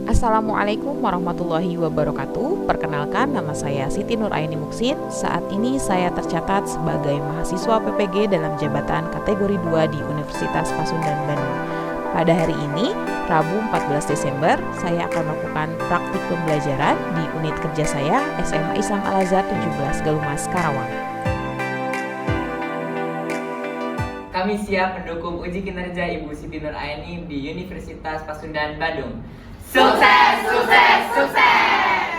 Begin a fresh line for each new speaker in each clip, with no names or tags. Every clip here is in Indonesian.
Assalamualaikum warahmatullahi wabarakatuh. Perkenalkan, nama saya Siti Nuraini Muksin. Saat ini saya tercatat sebagai mahasiswa PPG dalam jabatan kategori 2 di Universitas Pasundan Bandung. Pada hari ini, Rabu 14 Desember, saya akan melakukan praktik pembelajaran di unit kerja saya SMA Islam Al-Azhar 17 Galumas, Karawang.
Kami siap mendukung uji kinerja Ibu Siti Nuraini di Universitas Pasundan Bandung. Sukses, sukses, sukses!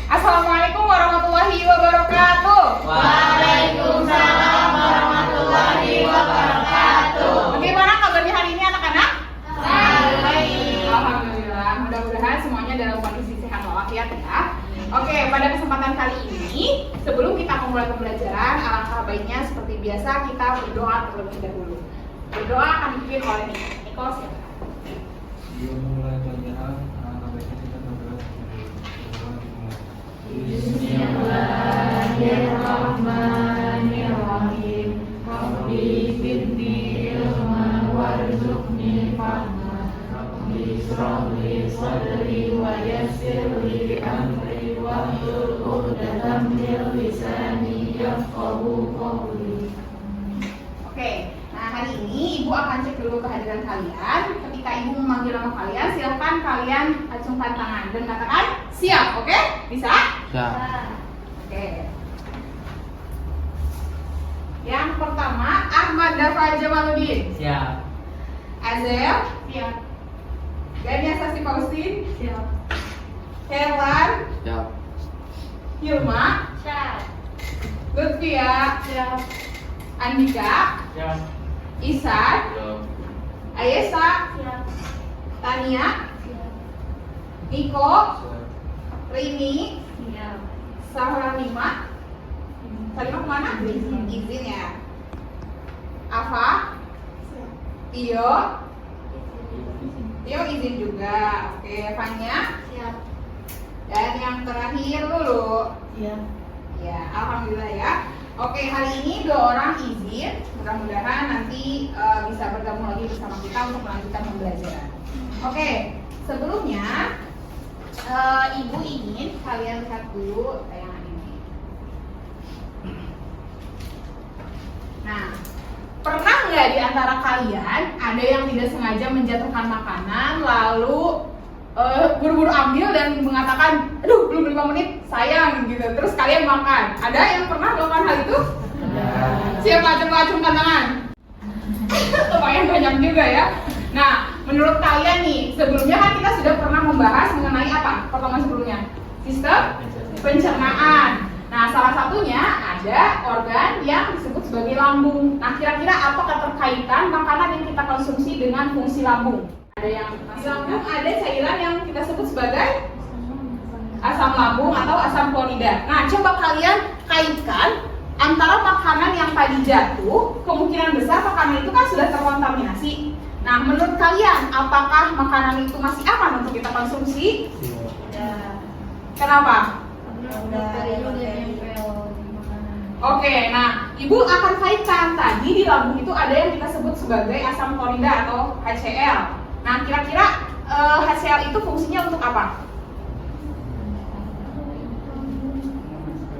Assalamualaikum warahmatullahi wabarakatuh.
Waalaikumsalam warahmatullahi wabarakatuh.
Bagaimana kabarnya hari ini anak-anak?
Baik.
Alhamdulillah, mudah-mudahan semuanya dalam kondisi sehat walafiat ya. Oke, pada kesempatan kali ini, sebelum kita memulai pembelajaran, alangkah baiknya seperti biasa kita berdoa terlebih dahulu. Berdoa akan dipimpin oleh Niko.
Sebelum mulai pelajaran, alangkah baiknya kita berdoa.
Bismillahirrahmanirrahim. Rabbi zidni ilman warzuqni fahma. Rabbi shrahli sadri wa yassirli amri wahlul 'uqdatam min lisani yafqahu qawli.
Oke, nah hari ini Ibu akan cek dulu kehadiran kalian. Ketika Ibu memanggil nama kalian, silakan kalian acungkan tangan dan katakan siap, oke? Bisa?
Siap.
Oke. Yang pertama, Ahmad Dafa Jamaluddin.
Siap.
Azel. Siap. Gania Sasti Faustin.
Siap.
Herlan.
Siap.
Hilma.
Siap.
Lutfia.
Siap.
Andika.
Siap.
Isan. Ayesa.
Siap.
Tania.
Siap.
Niko. Rini.
Siap.
Sahralima. Salimah kemana? Izin ya. Afa. Iyo. Iyo izin juga. Oke, Fanya.
Siap.
Dan yang terakhir dulu.
Siap.
Ya, alhamdulillah ya. Oke, hari ini 2 orang izin. Mudah-mudahan nanti bisa bergabung lagi bersama kita untuk melanjutkan pembelajaran. Oke, sebelumnya Ibu ingin kalian lihat dulu tayangan ini. Nah, pernah nggak di antara kalian ada yang tidak sengaja menjatuhkan makanan lalu buru-buru ambil dan mengatakan, aduh belum 5 menit, sayang gitu, terus kalian makan? Ada yang pernah melakukan hal itu? Siapa acung-acungkan tangan? Lumayan banyak juga ya. Nah, menurut kalian nih, sebelumnya kan kita sudah pernah membahas mengenai apa? Pertemuan sebelumnya, sistem pencernaan. Nah, salah satunya ada organ yang disebut sebagai lambung. Nah, kira-kira apa keterkaitan makanan yang kita konsumsi dengan fungsi lambung? Ada yang di lambung ada cairan yang kita sebut sebagai asam lambung atau asam klorida. Nah, coba kalian kaitkan antara makanan yang tadi jatuh, kemungkinan besar makanan itu kan sudah terkontaminasi. Nah, menurut kalian apakah makanan itu masih aman untuk kita konsumsi? Kenapa? Oke, nah Ibu akan kaitkan tadi di lambung itu ada yang kita sebut sebagai asam klorida atau HCl. Nah, kira-kira HCl itu fungsinya untuk apa?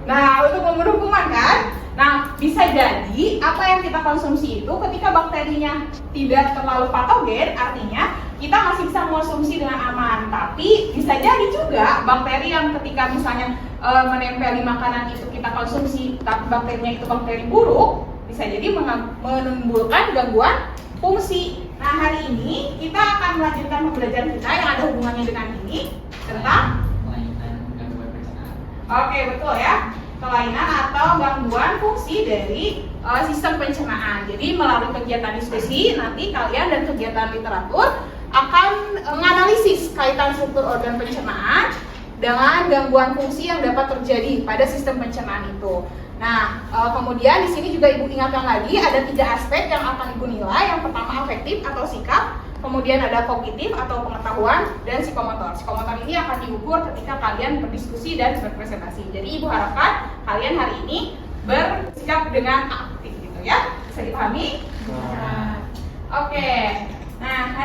Nah, untuk membunuh kuman kan? Nah, bisa jadi apa yang kita konsumsi itu ketika bakterinya tidak terlalu patogen, artinya kita masih bisa mengonsumsi dengan aman. Tapi bisa jadi juga bakteri yang ketika misalnya menempel di makanan itu kita konsumsi, tapi bakterinya itu bakteri buruk, bisa jadi menimbulkan gangguan fungsi. Nah, hari ini kita akan melanjutkan pembelajaran kita yang ada hubungannya dengan ini tentang
Kelainan gangguan pencernaan.
oke, betul ya. Kelainan atau gangguan fungsi dari sistem pencernaan. Jadi melalui kegiatan diskusi nanti kalian dan kegiatan literatur akan menganalisis kaitan struktur organ pencernaan dengan gangguan fungsi yang dapat terjadi pada sistem pencernaan itu. Nah, kemudian di sini juga Ibu ingatkan lagi ada 3 aspek yang akan Ibu nilai. Yang pertama afektif atau sikap, kemudian ada kognitif atau pengetahuan, dan psikomotor. Psikomotor ini akan diukur ketika kalian berdiskusi dan berpresentasi. Jadi Ibu harapkan kalian hari ini bersikap dengan aktif gitu ya. Bisa dipahami?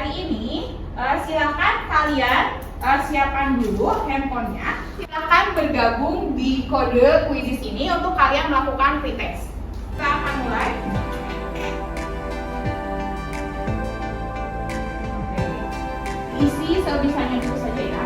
hari ini silakan kalian siapkan dulu handphonenya. Silakan bergabung di kode kuisis ini untuk kalian melakukan pretest. Kita akan mulai. Oke. Isi sebisanya dulu saja ya.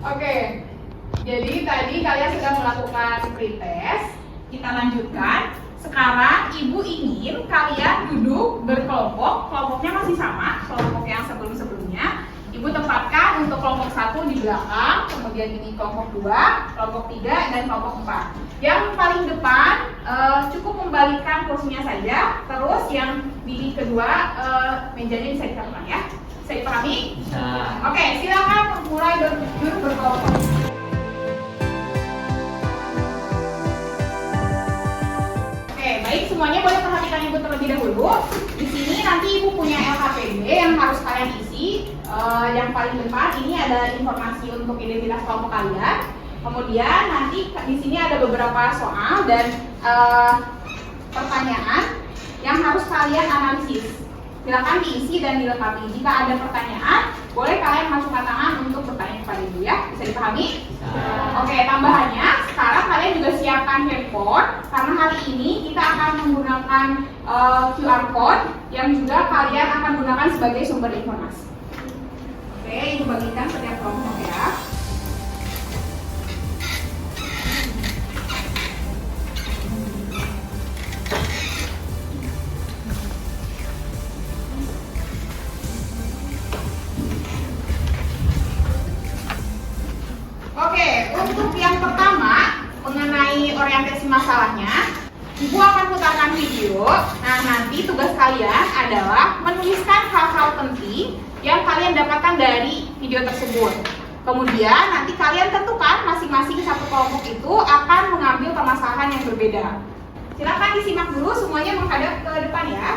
Oke, jadi tadi kalian sudah melakukan pretest. Kita lanjutkan. Sekarang ibu ingin kalian duduk berkelompok. Kelompoknya masih sama, kelompok yang sebelum-sebelumnya. Ibu tempatkan untuk kelompok 1 di belakang, kemudian ini kelompok 2, kelompok 3, dan kelompok 4. Yang paling depan cukup membalikkan kursinya saja. Terus yang di kedua mejanya bisa ditaruhkan ya. Bisa dipahami?
Bisa.
Oke, silakan mulai duduk berkelompok. Oke, baik, semuanya boleh perhatikan ibu terlebih dahulu. Di sini nanti ibu punya LKPD yang harus kalian isi. Yang paling depan ini ada informasi untuk identitas kelompok kalian. Kemudian nanti di sini ada beberapa soal dan pertanyaan yang harus kalian analisis. Silakan diisi dan dilengkapi. Jika ada pertanyaan, boleh kalian masukkan tangan untuk bertanya kepada ibu ya. Bisa dipahami?
Bisa.
Oke, tambahannya sekarang kalian juga siapkan handphone karena hari ini kita akan menggunakan QR code yang juga kalian akan gunakan sebagai sumber informasi. Oke, ibu bagikan setiap kelompok ya. Oke, untuk yang pertama mengenai orientasi masalahnya, ibu akan putarkan video. Nah, nanti tugas kalian adalah menuliskan hal-hal penting yang kalian dapatkan dari video tersebut. Kemudian nanti kalian tentukan masing-masing satu kelompok itu akan mengambil permasalahan yang berbeda. Silakan disimak dulu, semuanya menghadap ke depan ya.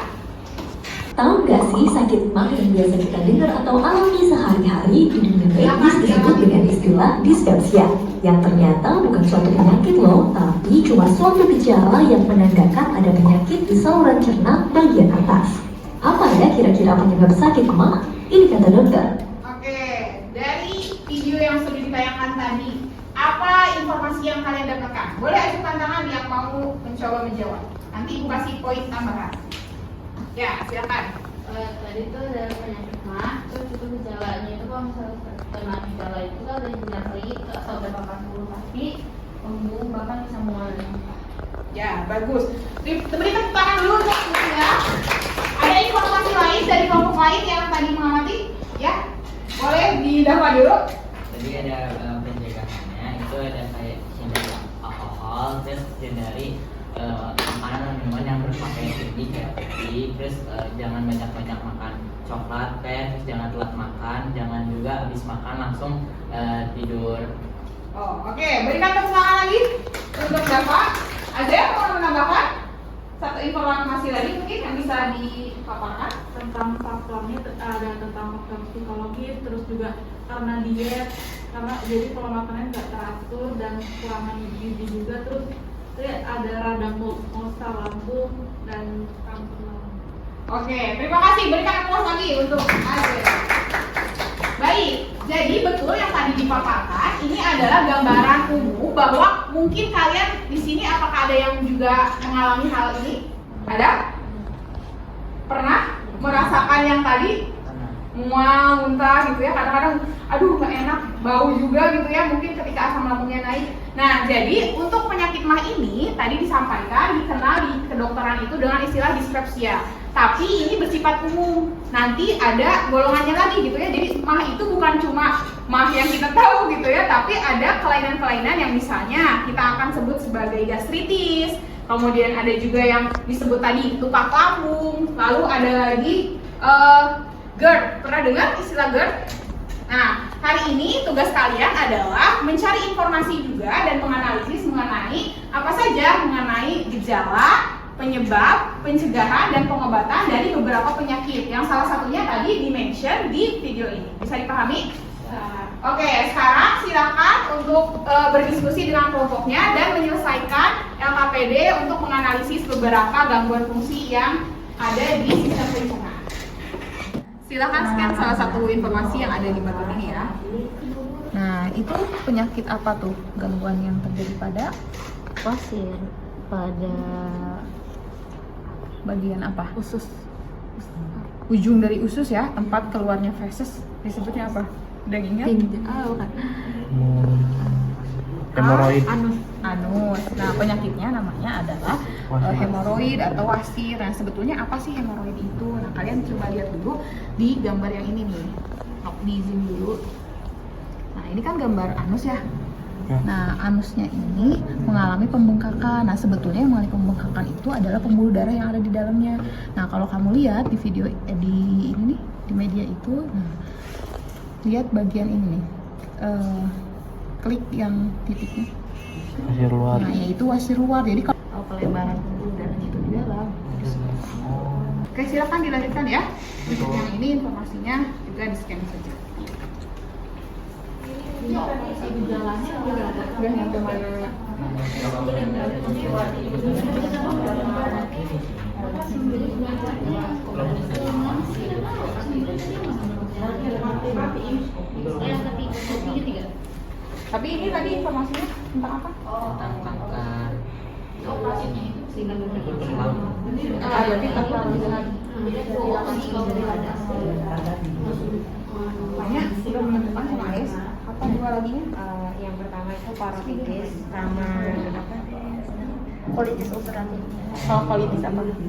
Tahu nggak sih sakit mah yang biasa kita dengar atau alami sehari-hari di dunia medis disebut dengan istilah dispepsia, yang ternyata bukan suatu penyakit loh, tapi cuma suatu gejala yang menandakan ada penyakit di saluran cerna bagian atas. Apa ya kira-kira penyebab sakit mah? Ini kata dokter.
Oke, dari video yang sudah ditayangkan tadi, apa informasi yang kalian dapatkan? Boleh ajukan tangan yang mau mencoba menjawab. Nanti ibu kasih poin tambahan. Ya, silakan.
Tadi tuh dari penyakit mah, terus itu gejalanya itu kalau misalnya kena gejala itu kan dari nyeri atau dapat bulu kaki, lembung, bahkan bisa mual.
Ya, bagus. Beri tepuk tangan dulu untuk ya. Ada informasi lain dari kelompok lain yang tadi mengamati? Ya, boleh didaftar dulu.
Jadi ada pencegahannya itu ada kayak hindari alkohol, terus hindari makanan dan minuman yang berkafein tinggi kayak kopi, terus jangan banyak-banyak makan coklat, teh, terus jangan telat makan, jangan juga habis makan langsung tidur.
Oh, oke. Berikan tepuk tangan lagi untuk Bapak. Ada yang mau menambahkan satu informasi lagi mungkin yang bisa dipaparkan?
Tentang faktornya ada tentang faktor psikologis, terus juga karena diet, karena jadi pola makannya nggak teratur dan kekurangan gizi juga, terus ada radang monster lambung dan kanker lambung.
Oke, terima kasih. Berikan aplaus lagi untuk Azir. Baik, jadi betul yang tadi dipaparkan ini adalah gambaran umum bahwa mungkin kalian di sini apakah ada yang juga mengalami hal ini? Ada? Pernah merasakan yang tadi? Mual, muntah gitu ya, kadang-kadang aduh nggak enak, bau juga gitu ya, mungkin ketika asam lambungnya naik. Nah, jadi untuk penyakit mah ini tadi disampaikan dikenal di kedokteran itu dengan istilah dispepsia. Tapi ini bersifat umum. Nanti ada golongannya lagi gitu ya. Jadi mah itu bukan cuma mah yang kita tahu gitu ya, tapi ada kelainan-kelainan yang misalnya kita akan sebut sebagai gastritis. Kemudian ada juga yang disebut tadi luka lambung. Lalu ada lagi GERD. Pernah dengar istilah GERD? Nah, hari ini tugas kalian adalah mencari informasi juga dan menganalisis mengenai apa saja mengenai gejala, penyebab, pencegahan, dan pengobatan dari beberapa penyakit. Yang salah satunya tadi di-mention di video ini. Bisa dipahami? Oke, sekarang silakan untuk berdiskusi dengan kelompoknya dan menyelesaikan LKPD untuk menganalisis beberapa gangguan fungsi yang ada di sistem lingkungan. Silakan scan salah satu informasi yang ada di bawah ini ya.
Nah, itu penyakit apa tuh? Gangguan yang terjadi pada
Pasir pada
bagian apa? Usus. Ujung dari usus ya, tempat keluarnya feses. Disebutnya apa? Udah ingat?
bukan.
Hemoroid.
Anus. Nah, penyakitnya namanya adalah hemoroid atau wasir. Nah, sebetulnya apa sih hemoroid itu? Nah, kalian coba lihat dulu di gambar yang ini nih. Di zoom dulu. Nah, ini kan gambar anus ya. Nah, anusnya ini mengalami pembengkakan. Nah, sebetulnya yang mengalami pembengkakan itu adalah pembuluh darah yang ada di dalamnya. Nah, kalau kamu lihat di video di ini nih, di media itu, nah, lihat bagian ini nih. Klik yang titiknya.
Wasir luar.
Nah, yaitu wasir luar. Jadi kalau pelebaran pembuluh darahnya itu di dalam. Oke, silakan dilanjutkan ya. Untuk yang ini informasinya juga di-scan saja.
Gejalanya
Udah nyampe mana? Tapi ini tadi informasinya tentang apa?
Tentang kanker
Berarti kanker banyak sudah menentukan sama AS. Apa dua lagi?
Yang pertama itu parotitis sama apa? Kolitis ulceratif.
Kalau kolitis apa?
yang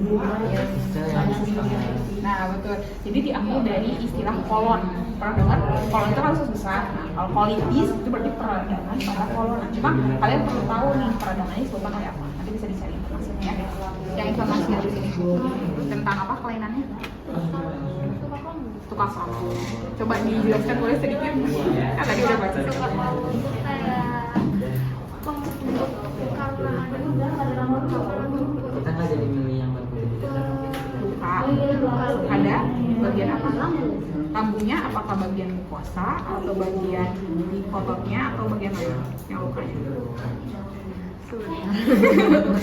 Nah, betul. Jadi diambil dari istilah kolon. Pernah dengar? Kolon itu kan usus besar. Nah, kalau kolitis itu berarti peradangan pada kolon. Nah, cuma kalian perlu tahu nih peradangannya disebabkan oleh apa. Nanti bisa dicari informasinya ya. Yang informasinya di sini tentang apa kelainannya? Tukang sambung. Coba dijelaskan boleh sedikit? Kan tadi udah baca.
kita nggak jadi milih yang berbeda.
Ada bagian apa? Lambungnya apakah bagian mukosa atau bagian di ototnya atau bagian mana yang lukanya?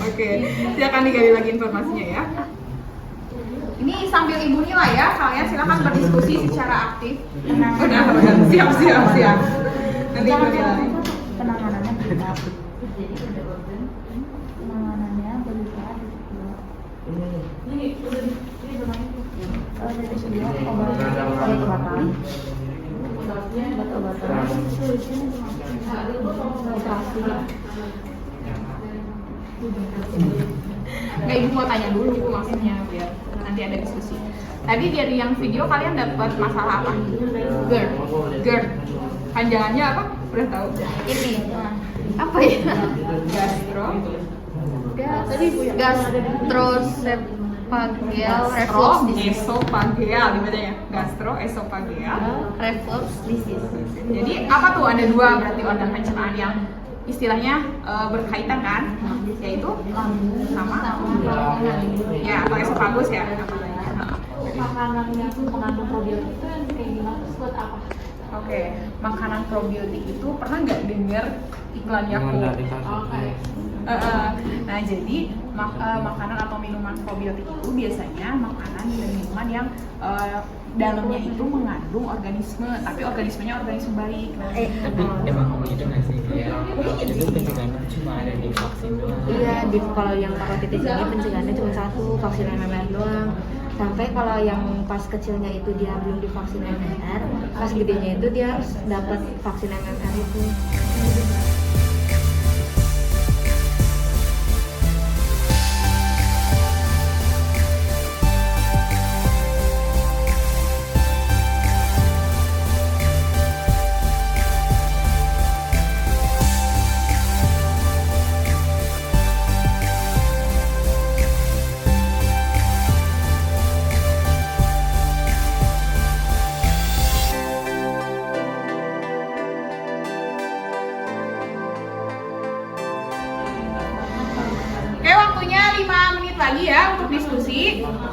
Oke, silakan digali lagi informasinya ya. Ini sambil ibu nilai ya, kalian silakan berdiskusi secara aktif. Udah, siap. Nanti ibu nilai.
Penanganannya berupa obat-obatan, operasi.
Nggak, ibu mau tanya dulu maksudnya biar nanti ada diskusi. Tadi dari yang video kalian dapat masalah apa? GERD. Panjangannya apa? Udah tahu?
Ini apa ya? Gastroesophageal reflux disease.
Gastroesophageal dibacanya. Gastroesophageal
Reflux disease.
Jadi apa tuh? Ada dua berarti organ pencernaan yang istilahnya berkaitan kan? Yaitu sama ya atau esofagus ya.
makanan yang mengandung probiotik itu yang kayak gimana, terus buat apa?
Oke, makanan probiotik itu pernah nggak dengar iklan Yakult?
Oke.
Nah, jadi makanan atau minuman probiotik itu biasanya makanan dan minuman yang dalamnya itu mengandung organisme, tapi organismenya organisme baik. Nah,
Tapi emang begitu nggak sih kayak itu pencegahannya cuma ada di vaksin doang.
Iya, kalau yang parotitis ini pencegahannya cuma satu, vaksin MMR doang. Sampai kalau yang pas kecilnya itu dia belum divaksin MMR, pas gedenya itu dia harus dapat vaksin MMR itu.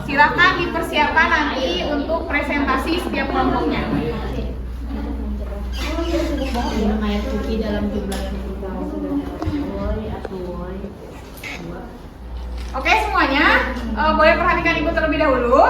Silakan dipersiapkan nanti untuk presentasi setiap kelompoknya.
Kayak cookie dalam jumlah yang
Oke semuanya, boleh perhatikan ibu terlebih dahulu.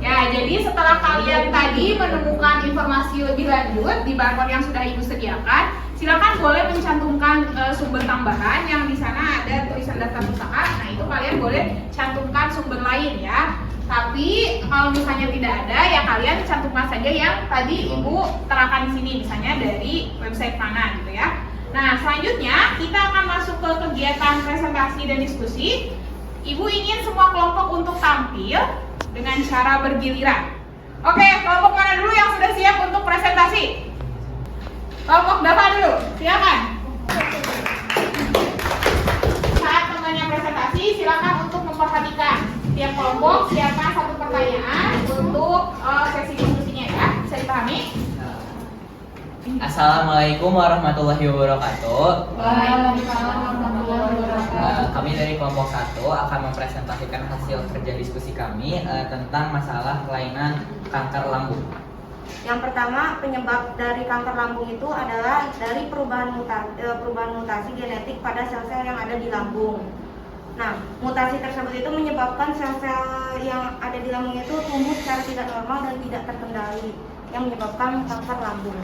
Ya, jadi setelah kalian tadi menemukan informasi lebih lanjut di barcode yang sudah ibu sediakan, silakan boleh mencantumkan sumber tambahan yang di sana ada tulisan daftar pustaka. Nah itu kalian boleh cantumkan sumber lain ya. Tapi kalau misalnya tidak ada, ya kalian cantumkan saja yang tadi ibu terangkan di sini, misalnya dari website mana gitu ya. Nah selanjutnya kita akan masuk ke kegiatan presentasi dan diskusi. Ibu ingin semua kelompok untuk tampil dengan cara bergiliran. Oke, kelompok mana dulu yang sudah siap untuk presentasi? Kelompok Dava dulu, silakan. Saat temannya presentasi, silakan untuk memperhatikan. Tiap kelompok siapkan satu pertanyaan untuk sesi diskusinya ya. Bisa dipahami?
Assalamualaikum warahmatullahi wabarakatuh.
Waalaikumsalam warahmatullahi wabarakatuh.
Kami dari kelompok 1 akan mempresentasikan hasil kerja diskusi kami tentang masalah kelainan kanker lambung.
Yang pertama, penyebab dari kanker lambung itu adalah dari perubahan mutasi genetik pada sel-sel yang ada di lambung. Nah, mutasi tersebut itu menyebabkan sel-sel yang ada di lambung itu tumbuh secara tidak normal dan tidak terkendali, yang menyebabkan kanker lambung.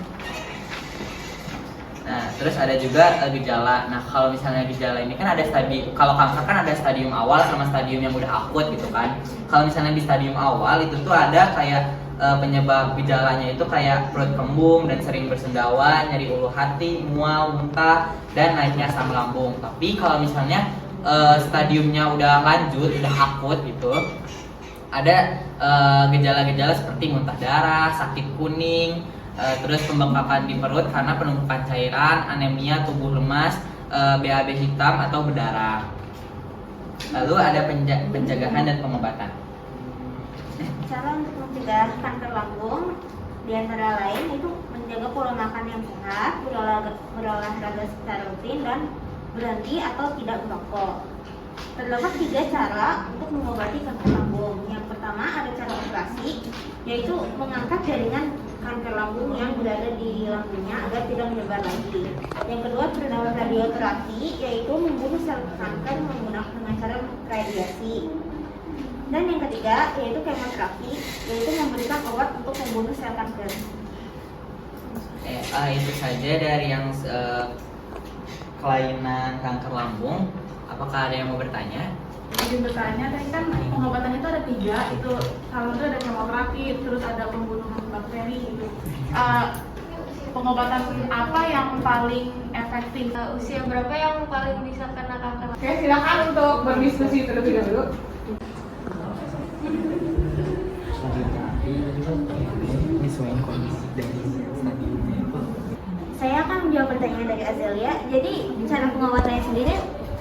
Nah, terus ada juga gejala. Nah, kalau misalnya gejala ini kan ada stadium, kalau kanker kan ada stadium awal sama stadium yang udah akut gitu kan. Kalau misalnya di stadium awal itu tuh ada kayak penyebab gejalanya itu kayak perut kembung dan sering bersendawa, nyeri ulu hati, mual, muntah, dan naiknya asam lambung. Tapi kalau misalnya stadiumnya udah lanjut, udah akut gitu, ada gejala-gejala seperti muntah darah, sakit kuning, terus pembengkakan di perut karena penumpukan cairan, anemia, tubuh lemas, BAB hitam atau berdarah. Lalu ada pencegahan dan pengobatan.
Cara untuk mencegah kanker lambung diantara lain itu menjaga pola makan yang sehat, berolahraga secara rutin, dan berhenti atau tidak merokok. Terdapat 3 cara untuk mengobati kanker lambung. Yang pertama ada cara operasi, yaitu mengangkat jaringan kanker lambung yang berada di lambungnya agar tidak menyebar lagi. Yang kedua adalah radioterapi, yaitu membunuh sel kanker menggunakan cara radiasi. Dan yang ketiga yaitu kemoterapi, yaitu memberikan obat untuk membunuh sel kanker.
Itu saja dari yang kelainan kanker lambung. Apakah ada yang mau bertanya?
Izin bertanya, tadi kan pengobatan itu ada 3, itu salah satu ada kemoterapi, terus ada pembunuhan bakteri gitu. Pengobatan apa yang paling efektif?
usia berapa yang paling bisa kena kanker?
Oke, silakan untuk berdiskusi terlebih dahulu.
Saya akan menjawab pertanyaan dari Azelia. Jadi cara pengobatannya sendiri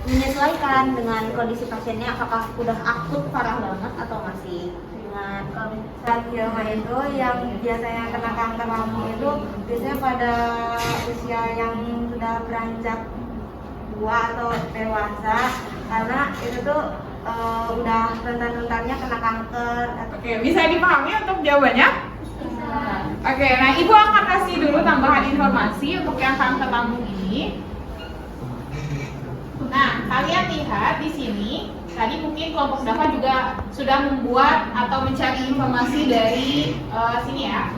menyesuaikan dengan kondisi pasiennya, apakah udah akut parah banget atau masih ringan. Kalau saat Hilma itu yang biasanya kena kanker lambung itu biasanya pada usia yang sudah beranjak tua atau dewasa, karena itu tuh udah rentan-rentannya kena kanker.
Oke, bisa dipahami untuk jawabannya? Oke, nah ibu akan kasih dulu tambahan informasi untuk yang kanker lambung ini. Nah, kalian lihat di sini, tadi mungkin kelompok Dava juga sudah membuat atau mencari informasi dari sini ya.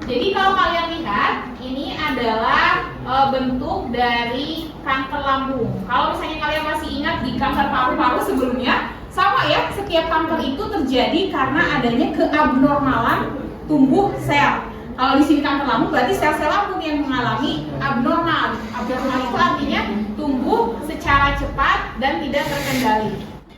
Jadi kalau kalian lihat, ini adalah bentuk dari kanker lambung. Kalau misalnya kalian masih ingat di kanker paru-paru sebelumnya, sama ya, setiap kanker itu terjadi karena adanya keabnormalan tumbuh sel. Kalau di sini kanker lambung berarti sel-sel lambung yang mengalami abnormal. Abnormal itu artinya tumbuh secara cepat dan tidak terkendali.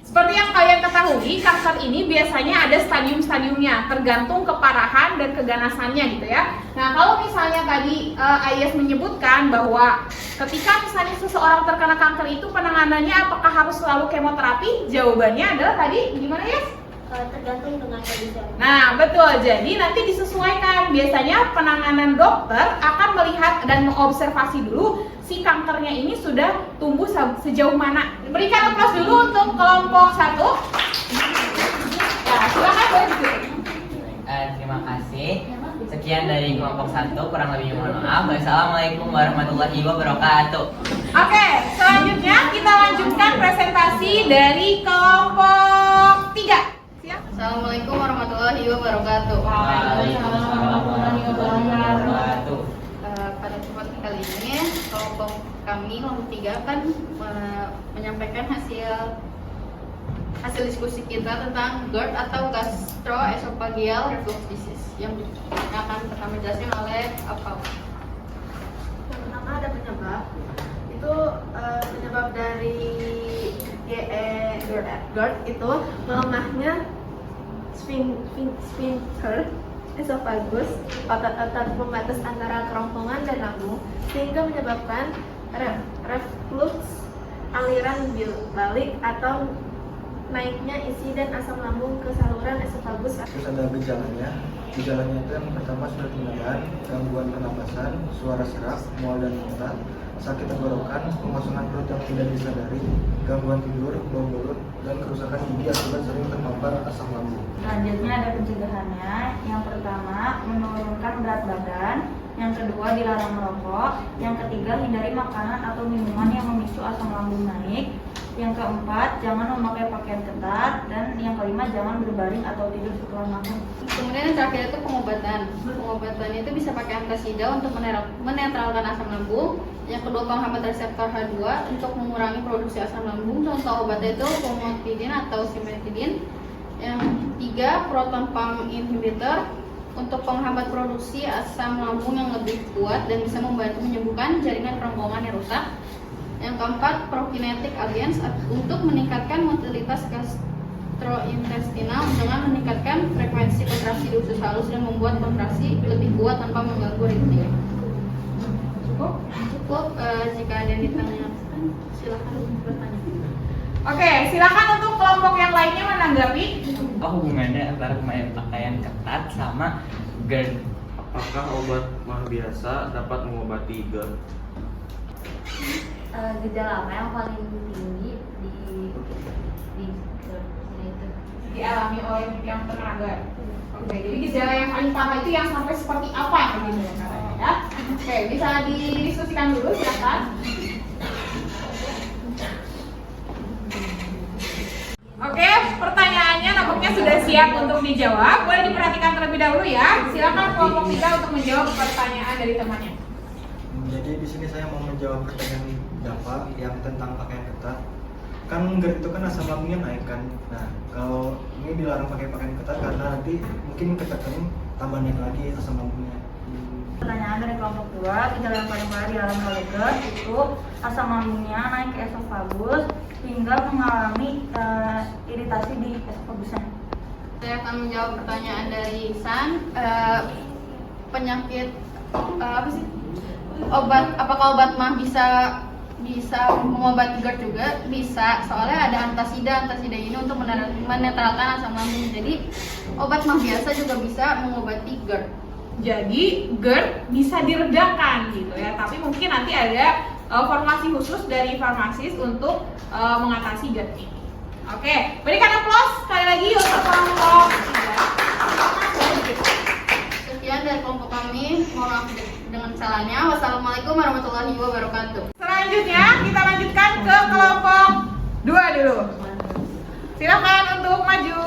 Seperti yang kalian ketahui, kanker ini biasanya ada stadium-stadiumnya, tergantung keparahan dan keganasannya gitu ya. Nah, kalau misalnya tadi Ayas menyebutkan bahwa ketika misalnya seseorang terkena kanker itu penanganannya apakah harus selalu kemoterapi? Jawabannya adalah tadi gimana ya?
Tergantung dengan kondisi.
Nah, betul. Jadi nanti disesuaikan. Biasanya penanganan dokter akan melihat dan mengobservasi dulu si kankernya ini sudah tumbuh sejauh mana. Berikan aplaus dulu untuk kelompok 1. Silakan boleh dijelaskan.
Terima kasih. Sekian dari kelompok 1, kurang lebih mohon maaf. Wassalamualaikum warahmatullahi wabarakatuh.
Oke, selanjutnya kita lanjutkan presentasi dari kelompok 3. Siap?
Assalamualaikum warahmatullahi wabarakatuh.
Waalaikumsalam warahmatullahi wabarakatuh.
Pada kesempatan kali ini kelompok kami kelompok 3 akan menyampaikan hasil diskusi kita tentang GERD atau gastroesophageal reflux disease yang akan pertama dijelaskan oleh Apal.
Yang pertama ada penyebab. Itu penyebab dari GERD itu melemahnya sphincter esophagus, otot-otot pembatas antara kerongkongan dan lambung, sehingga menyebabkan reflux aliran balik atau naiknya isi dan asam lambung ke saluran esofagus.
Terus ada gejalanya. Gejalanya itu yang pertama surat edaran, gangguan pernapasan, suara serak, mual dan muntah, sakit tenggorokan, pengosongan perut yang tidak disadari, gangguan tidur, bau mulut, dan kerusakan gigi akibat sering terpapar asam lambung.
Selanjutnya ada pencegahannya. Yang pertama, menurunkan berat badan. Yang kedua, dilarang merokok. Yang ketiga, hindari makanan atau minuman yang memicu asam lambung naik. Yang keempat, jangan memakai pakaian ketat. Dan yang kelima, jangan berbaring atau tidur setelah makan.
Kemudian yang terakhir itu pengobatan. Pengobatan itu bisa pakai antasida untuk menetralkan asam lambung. Yang kedua, penghambat reseptor H2 untuk mengurangi produksi asam lambung. Contoh obatnya itu famotidine atau cimetidine. Yang tiga, proton pump inhibitor untuk penghambat produksi asam lambung yang lebih kuat dan bisa membantu menyembuhkan jaringan kerongkongan yang rusak. Yang keempat, prokinetic agents untuk meningkatkan motilitas gastrointestinal dengan meningkatkan frekuensi kontraksi di usus halus dan membuat kontraksi lebih kuat tanpa mengganggu ritme. Cukup. Jika ada yang ditanyakan, silakan bertanya.
Oke, silakan untuk kelompok yang lainnya menanggapi.
Apa hubungannya antara pakaian ketat sama GERD?
Apakah obat mah biasa dapat mengobati GERD?
Gejala yang paling tinggi di
Dialami oleh yang terkena GERD. Oke, jadi gejala yang paling parah itu yang sampai seperti apa gitu ya katanya ya. Oke, bisa didiskusikan dulu silakan. Oke, pertanyaannya nampaknya sudah siap untuk dijawab. Boleh diperhatikan terlebih dahulu ya. Silakan kelompok 3 untuk menjawab pertanyaan dari temannya.
Jadi di sini saya mau menjawab pertanyaan Dava yang tentang pakaian ketat. Kan GERD itu kan asam lambungnya naik kan. Nah, kalau ini dilarang pakai pakaian ketat karena nanti mungkin ketekan tambah naik lagi asam lambungnya.
Pertanyaan dari kelompok 2, gejala yang paling parah dialami oleh GERD itu asam lambungnya naik ke esofagus hingga mengalami iritasi di esofagusnya.
Saya akan menjawab pertanyaan dari San. Penyakit apa sih? Apakah obat mah bisa mengobati GERD juga? Bisa, soalnya ada antasida ini untuk menetralkan asam lambung. Jadi obat mah biasa juga bisa mengobati GERD.
Jadi GERD bisa diredakan gitu ya, tapi mungkin nanti ada formulasi khusus dari farmasis untuk mengatasi GERD ini. Oke, berikan aplaus sekali lagi untuk kelompok 3.
Sekian dari kelompok kami. Mohon maaf dengan kesalahannya. Wassalamualaikum warahmatullahi wabarakatuh.
Selanjutnya kita lanjutkan ke kelompok 2 dulu. Silakan untuk maju.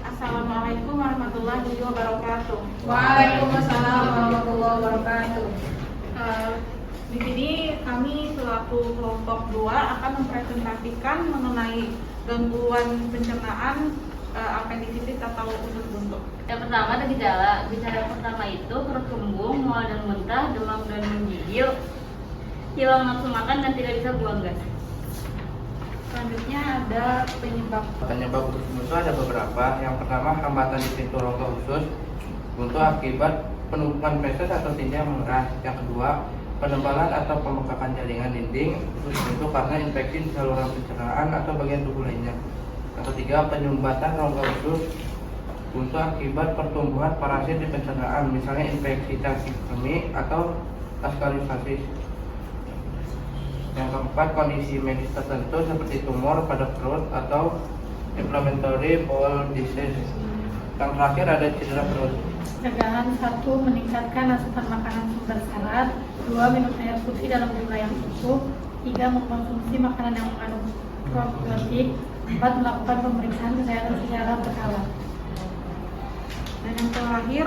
Assalamualaikum warahmatullahi wabarakatuh.
Waalaikumsalam warahmatullahi wabarakatuh.
Di sini kami selaku kelompok 2 akan mempresentasikan mengenai gangguan pencernaan apendisitis atau usus buntu.
Yang pertama ada gejala. Gejala yang pertama itu perut kembung, mual dan muntah, demam dan menggigil, hilang nafsu makan dan tidak bisa buang gas.
Selanjutnya ada penyebab.
Penyebab usus buntu ada beberapa. Yang pertama, hambatan di pintu rongga usus buntu akibat penumpukan feses atau tinja yang mengeras. Yang kedua, penebalan atau pembengkakan jaringan dinding usus buntu karena infeksi di saluran pencernaan atau bagian tubuh lainnya. Yang ketiga, penyumbatan rongga usus buntu akibat pertumbuhan parasit di pencernaan, misalnya infeksi cacing atau ascariasis. Yang keempat, kondisi medis tertentu seperti tumor pada perut atau inflammatory bowel disease. Yang terakhir ada cedera perut.
Pencegahan 1. Meningkatkan asupan makanan sumber serat. 2. Minum air putih dalam jumlah yang cukup. 3. Mengkonsumsi makanan yang mengandung probiotik. 4. Melakukan pemeriksaan kesehatan secara berkala.
Dan yang terakhir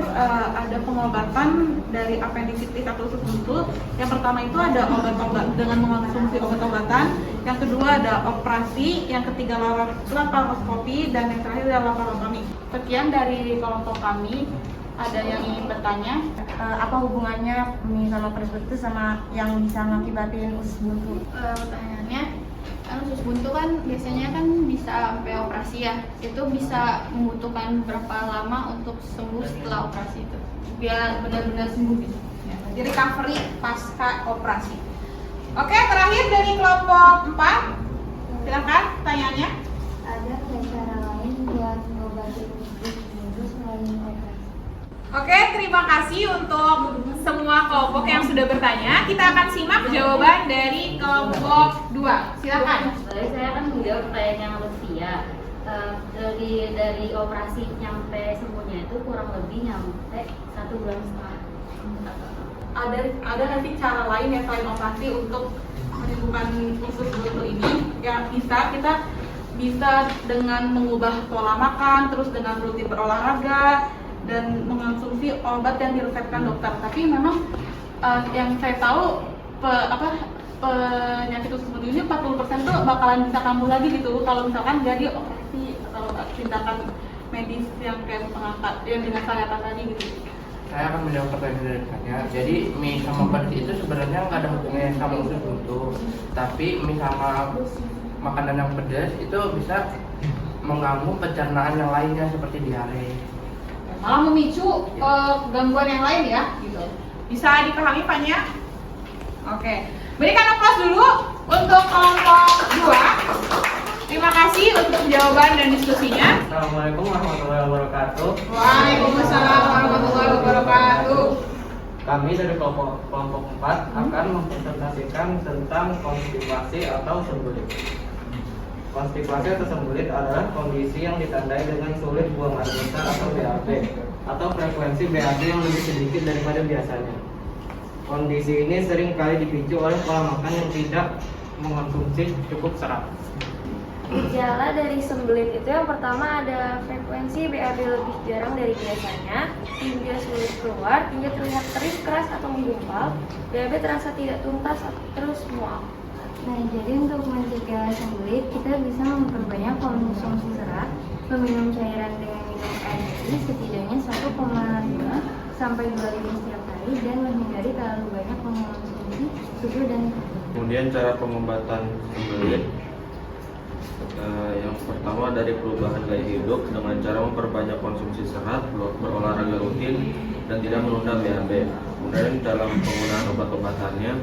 ada pengobatan dari apendisitis atau usus buntu. Yang pertama itu ada obat-obat dengan mengonsumsi obat-obatan. Yang kedua ada operasi. Yang ketiga laparoskopi. Dan yang terakhir adalah laparotomi. Sekian dari kelompok kami. Ada yang ingin bertanya?
Apa hubungannya mie sama perut itu sama yang bisa mengakibatin usus buntu?
Pertanyaannya, kan usus buntu kan biasanya kan bisa sampai operasi ya. Itu bisa membutuhkan berapa lama untuk sembuh setelah operasi itu? Biar benar-benar sembuh gitu.
Ya, jadi recovery pasca operasi. Oke, terakhir dari kelompok 4. Silakan pertanyaannya.
Ada cara lain buat ngobatin usus buntu selain operasi?
Oke, terima kasih untuk semua kelompok yang sudah bertanya. Kita akan simak jawaban dari kelompok 2. Silakan.
Saya akan menjawab pertanyaan yang Lutfia. Dari operasi nyampe sembuhnya itu kurang lebih nyampe 1,5 bulan.
Ada nanti cara lain ya selain operasi untuk menyembuhkan usus buntu ini? Ya kita bisa dengan mengubah pola makan, terus dengan rutin berolahraga, dan mengonsumsi obat yang diresepkan dokter. Tapi memang yang saya tahu penyakit usus buntu ini 40% tuh bakalan bisa kambuh lagi gitu kalau misalkan nggak dioperasi atau tindakan medis yang kayak pengangkat yang dengan sayatan tadi gitu.
Saya akan menjawab pertanyaan dari saya. Jadi mie sama pedas itu sebenarnya nggak ada hubungannya sama usus buntu. Tapi mie sama makanan yang pedas itu bisa mengganggu pencernaan yang lainnya seperti diare.
Malah memicu gangguan yang lain ya, gitu. Bisa dipahami Fanya? Oke. Berikan aplaus dulu untuk kelompok 2. Terima kasih untuk jawaban dan diskusinya.
Assalamualaikum warahmatullahi wabarakatuh.
Waalaikumsalam warahmatullahi wabarakatuh.
Kami dari kelompok 4 akan mempresentasikan tentang konstipasi atau sembulit. Konstipasi atau sembulit adalah kondisi yang ditandai dengan sulit buang air besar atau BAB atau frekuensi BAB yang lebih sedikit daripada biasanya. Kondisi ini sering kali dipicu oleh pola makan yang tidak mengonsumsi cukup serat.
Gejala dari sembelit itu yang pertama ada frekuensi BAB lebih jarang dari biasanya, tinja sulit keluar, tinja terlihat terik, keras atau menggumpal, BAB terasa tidak tuntas atau terus mual.
Nah, jadi untuk mencegah sembelit kita bisa memperbanyak konsumsi serat, meminum cairan dengan minum air putih setidaknya 1,5 sampai 2 liter setiap hari dan menghindari terlalu banyak mengonsumsi susu dan.
Kemudian cara pengobatan sembelit. Yang pertama dari perubahan gaya hidup dengan cara memperbanyak konsumsi serat, berolahraga rutin, dan tidak menunda BAB. Kemudian dalam penggunaan obat-obatannya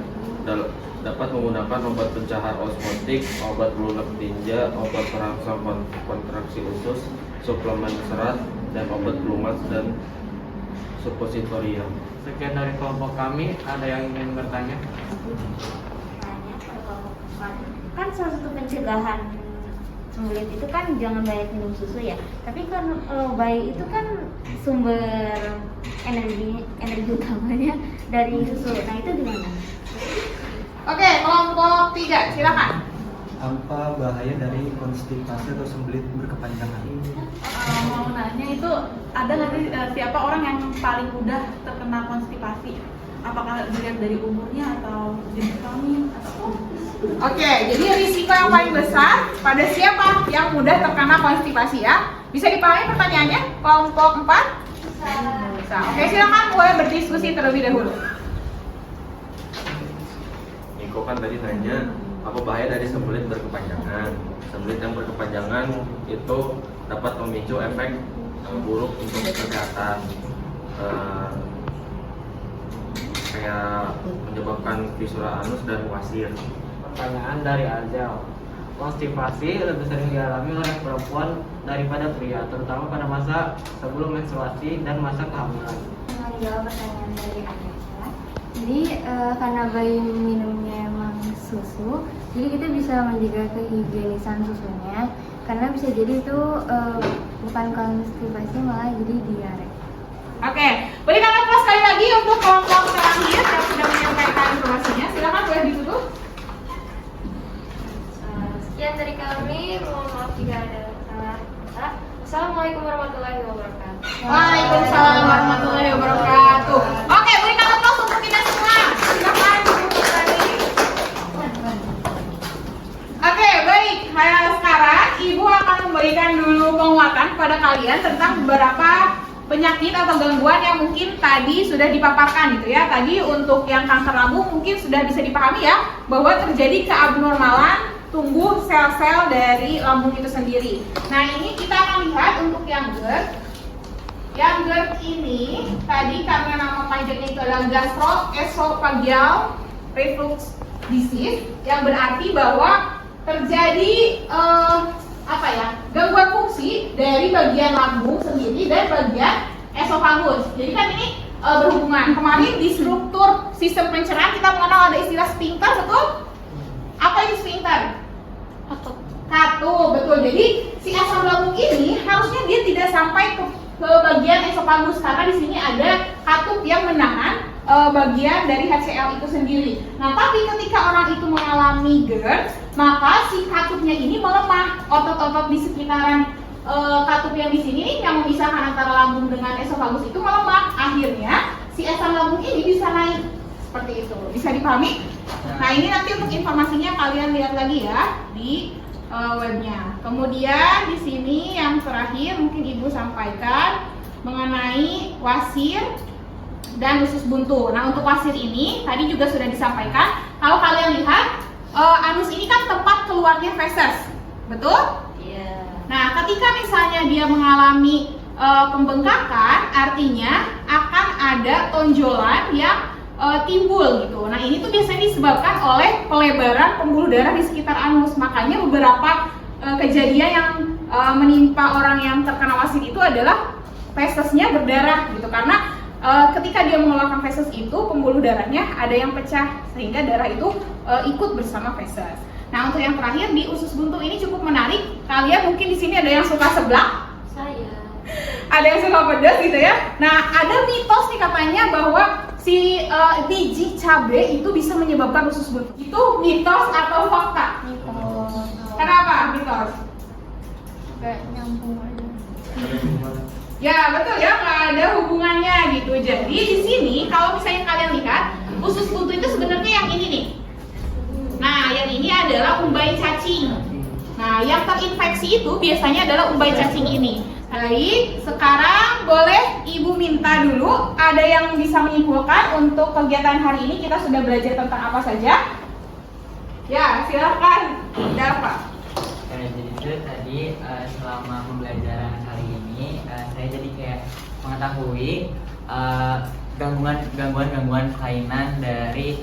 dapat menggunakan obat pencahar osmotik, obat pelunak tinja, obat perangsang kontraksi usus, suplemen serat, dan obat pelumas dan suppositorium.
Sekian dari kelompok kami. Ada yang ingin bertanya?
Kan salah satu pencegahan sembelit itu kan jangan banyak minum susu ya. Tapi kan bayi itu kan sumber energi utamanya dari susu. Nah itu gimana?
Oke, kelompok 3, silakan.
Apa bahaya dari konstipasi atau sembelit berkepanjangan?
Mau nanya itu ada nggak sih siapa orang yang paling mudah terkena konstipasi? Apakah dilihat dari umurnya atau jenis kelamin atau?
Oke, jadi risiko yang paling besar pada siapa yang mudah terkena konstipasi ya? Bisa dipahami pertanyaannya? Kelompok 4? Bisa. Oke, silakan mulai berdiskusi terlebih dahulu.
Niko kan tadi nanya apa bahaya dari sembelit berkepanjangan. Sembelit yang berkepanjangan itu dapat memicu efek buruk untuk kesehatan, kayak menyebabkan fisura anus dan wasir.
Pertanyaan dari Azal. Konstipasi lebih sering dialami oleh perempuan daripada pria, terutama pada masa sebelum menstruasi dan masa kehamilan.
Menjawab pertanyaan dari Anissa. Jadi karena bayi minumnya emang susu, jadi kita bisa menjaga kehigienisan susunya. Karena bisa jadi itu
bukan konstipasi malah jadi diare.
Oke, berikan aplaus sekali lagi untuk kelompok terakhir yang sudah menyampaikan informasinya. Silakan boleh ditutup.
Sekian dari kami, mohon maaf jika ada salah kata. Assalamualaikum warahmatullahi wabarakatuh.
Waalaikumsalam warahmatullahi wabarakatuh. Oke, berikan aplaus untuk kita semua. Silakan duduk lagi. Oke, baik. Sekarang Ibu akan memberikan dulu penguatan kepada kalian tentang beberapa penyakit atau gangguan yang mungkin tadi sudah dipaparkan gitu ya. Tadi untuk yang kanker lambung mungkin sudah bisa dipahami ya, bahwa terjadi keabnormalan tumbuh sel-sel dari lambung itu sendiri. Nah, ini kita akan lihat untuk yang GERD. Yang GERD ini tadi karena nama panjangnya itu adalah gastroesophageal reflux disease, yang berarti bahwa terjadi gangguan fungsi dari bagian lambung sendiri dan bagian esofagus. Jadi kan ini berhubungan. Kemarin di struktur sistem pencernaan kita mengenal ada istilah sphincter, betul? Apa itu sphincter? Katup, betul. Jadi si asam lambung ini harusnya dia tidak sampai ke bagian esofagus karena di sini ada katup yang menahan bagian dari HCl itu sendiri. Nah, tapi ketika orang itu mengalami GERD, maka si katupnya ini melemah. Otot-otot di sekitaran katup yang di sini yang memisahkan antara lambung dengan esofagus itu melemah. Akhirnya si asam lambung ini bisa naik seperti itu. Bisa dipahami? Nah, ini nanti untuk informasinya kalian lihat lagi ya di webnya. Kemudian di sini yang terakhir mungkin Ibu sampaikan mengenai wasir dan usus buntu. Nah, untuk wasir ini tadi juga sudah disampaikan. Kalau kalian lihat anus ini kan tempat keluarnya feses, betul? Iya. Nah, ketika misalnya dia mengalami pembengkakan, artinya akan ada tonjolan yang timbul gitu. Nah, ini tuh biasanya disebabkan oleh pelebaran pembuluh darah di sekitar anus. Makanya beberapa kejadian yang menimpa orang yang terkena wasir itu adalah fesesnya berdarah gitu. Karena ketika dia mengeluarkan feses itu pembuluh darahnya ada yang pecah sehingga darah itu ikut bersama feses. Nah, untuk yang terakhir di usus buntu ini cukup menarik. Kalian mungkin di sini ada yang suka seblak. Saya. Ada yang suka pedas gitu ya. Nah, ada mitos nih katanya bahwa si biji cabai itu bisa menyebabkan usus buntu. Itu mitos atau fakta? Mitos. Kenapa mitos?
Kayak nyambung aja.
Ya betul ya, nggak ada hubungannya gitu. Jadi di sini kalau misalnya kalian lihat usus buntu itu sebenarnya yang ini nih. Nah, yang ini adalah umbai cacing. Nah, yang terinfeksi itu biasanya adalah umbai cacing ini. Baik, sekarang boleh Ibu minta dulu, ada yang bisa menyimpulkan untuk kegiatan hari ini kita sudah belajar tentang apa saja? Ya, silakan. Dapat.
Jadi itu tadi selama pembelajaran hari ini saya jadi kayak mengetahui gangguan kelainan dari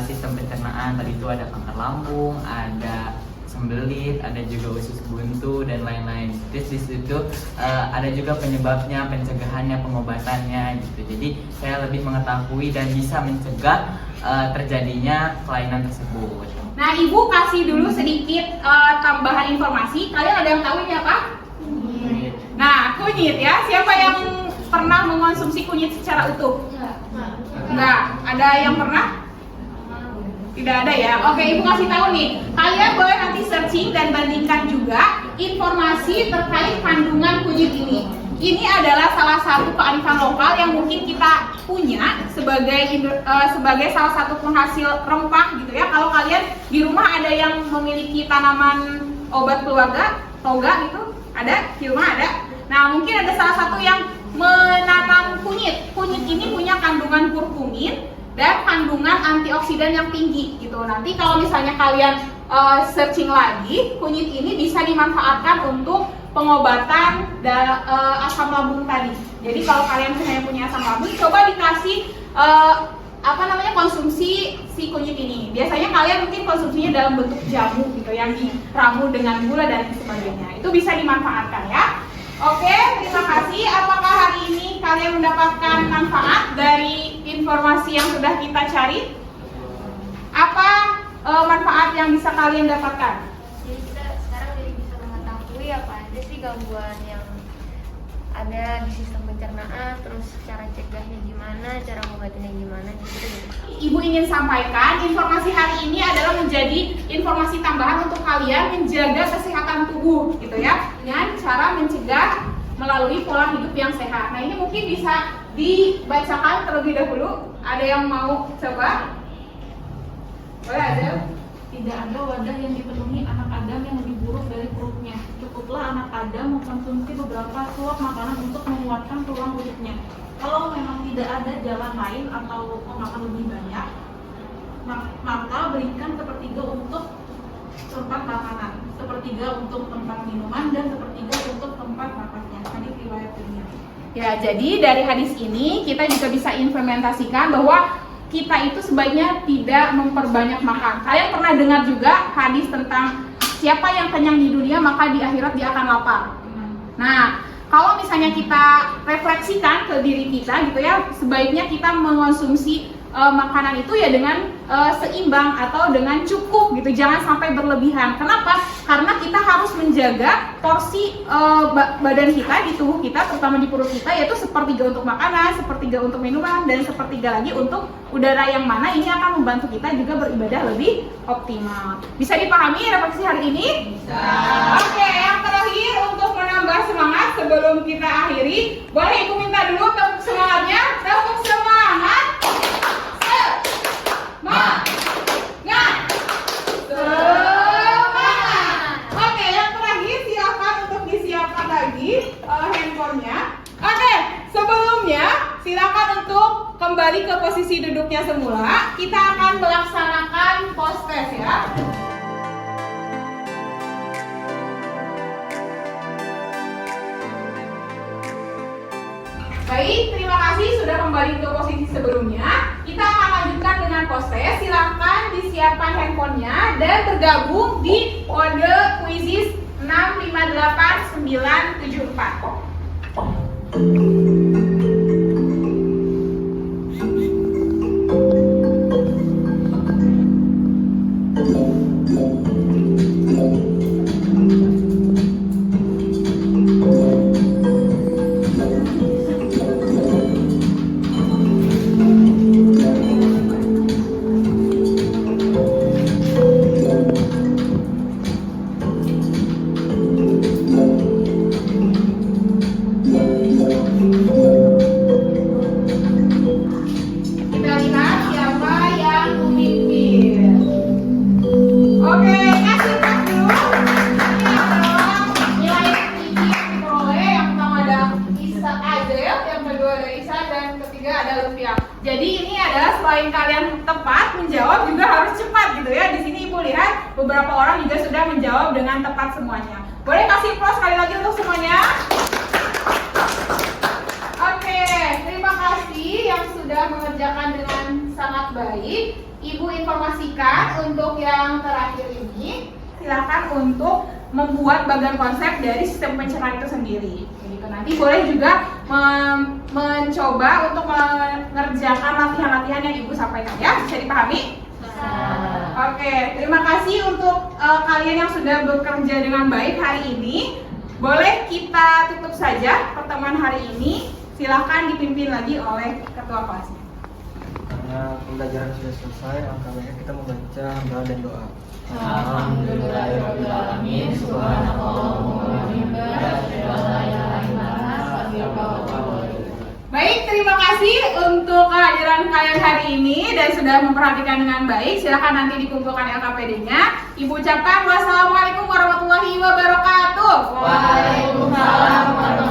sistem pencernaan. Tadi itu ada kanker lambung, ada sembelit, ada juga usus buntu dan lain-lain. Terus di situ ada juga penyebabnya, pencegahannya, pengobatannya gitu. Jadi saya lebih mengetahui dan bisa mencegah terjadinya kelainan tersebut.
Nah, Ibu kasih dulu sedikit tambahan informasi. Kalian ada yang tahu ini apa? Kunyit. Nah, kunyit ya. Siapa yang pernah mengonsumsi kunyit secara utuh? Enggak. Ada yang pernah? Tidak ada ya. Oke, Ibu kasih tahu nih. Kalian boleh nanti searching dan bandingkan juga informasi terkait kandungan kunyit ini. Ini adalah salah satu kearifan lokal yang mungkin kita punya sebagai salah satu penghasil rempah gitu ya. Kalau kalian di rumah ada yang memiliki tanaman obat keluarga, toga gitu, ada di rumah ada. Nah, mungkin ada salah satu yang menanam kunyit. Kunyit ini punya kandungan kurkumin dan kandungan antioksidan yang tinggi gitu. Nanti kalau misalnya kalian searching lagi, kunyit ini bisa dimanfaatkan untuk pengobatan asam lambung tadi. Jadi kalau kalian misalnya punya asam lambung, coba dikasih konsumsi si kunyit ini. Biasanya kalian mungkin konsumsinya dalam bentuk jamu gitu yang diramu dengan gula dan sebagainya. Itu bisa dimanfaatkan ya. Oke, terima kasih. Apakah hari ini kalian mendapatkan manfaat dari informasi yang sudah kita cari? Apa manfaat yang bisa kalian dapatkan?
Jadi kita sekarang jadi bisa mengetahui apa aja sih gangguan yang ada di sistem pencernaan, terus cara cegahnya gimana, cara mengobatinya gimana gitu.
Ibu ingin sampaikan informasi hari ini adalah menjadi informasi tambahan untuk kalian menjaga kesehatan tubuh gitu ya, dengan cara mencegah melalui pola hidup yang sehat. Nah ini mungkin bisa dibacakan terlebih dahulu. Ada yang mau coba? Boleh ada?
Tidak ada wadah yang dipenuhi anak Adam yang lebih buruk dari perutnya. Cukuplah anak Adam mengkonsumsi beberapa suap makanan untuk menguatkan tulang rusuknya. Kalau memang tidak ada jalan lain atau memakan lebih banyak, maka berikan sepertiga untuk tempat makanan, sepertiga untuk tempat minuman, dan sepertiga untuk tempat napasnya. Hadis riwayat Tirmidzi.
Ya, jadi dari hadis ini kita juga bisa implementasikan bahwa kita itu sebaiknya tidak memperbanyak makan. Kalian pernah dengar juga hadis tentang siapa yang kenyang di dunia maka di akhirat dia akan lapar. Nah, kalau misalnya kita refleksikan ke diri kita gitu ya, sebaiknya kita mengonsumsi makanan itu ya dengan seimbang atau dengan cukup gitu, jangan sampai berlebihan. Kenapa? Karena kita harus menjaga porsi badan kita di tubuh kita, terutama di perut kita, yaitu sepertiga untuk makanan, sepertiga untuk minuman, dan sepertiga lagi untuk udara, yang mana ini akan membantu kita juga beribadah lebih optimal. Bisa dipahami refleksi hari ini? Bisa. Oke, yang terakhir untuk menambah semangat sebelum kita akhiri, boleh Ibu minta dulu tepuk semangatnya. Tepuk semangat. Oke, yang terakhir silakan untuk disiapkan lagi handphonenya. Oke, sebelumnya silakan untuk kembali ke posisi duduknya semula. Kita akan melaksanakan post test ya. Baik, terima kasih sudah kembali ke posisi sebelumnya. Kita akan lanjutkan dengan post test. Silahkan disiapkan handphonenya dan bergabung di kode Quizzes 658974. Jadi ini adalah selain kalian tepat menjawab juga harus cepat gitu ya. Di sini Ibu lihat beberapa orang juga sudah menjawab dengan tepat semuanya. Boleh kasih applause sekali lagi untuk semuanya? Oke, terima kasih yang sudah mengerjakan dengan sangat baik. Ibu informasikan untuk yang terakhir ini, silakan untuk membuat bagian konsep dari sistem pencernaan itu sendiri. Gitu. Nanti boleh juga mencoba untuk mengerjakan latihan-latihan yang Ibu sampaikan ya. Bisa dipahami? Oke, terima kasih untuk kalian yang sudah bekerja dengan baik hari ini. Boleh kita tutup saja pertemuan hari ini. Silahkan dipimpin lagi oleh ketua kelasnya.
Karena pembelajaran sudah selesai, alangkah baiknya kita membaca doa dan doa.
Alhamdulillahirobbilalamin.
Baik, terima kasih untuk kehadiran kalian hari ini dan sudah memperhatikan dengan baik. Silakan nanti dikumpulkan LKPD-nya. Ibu ucapkan wassalamualaikum warahmatullahi wabarakatuh.
Waalaikumsalam warahmatullahi wabarakatuh.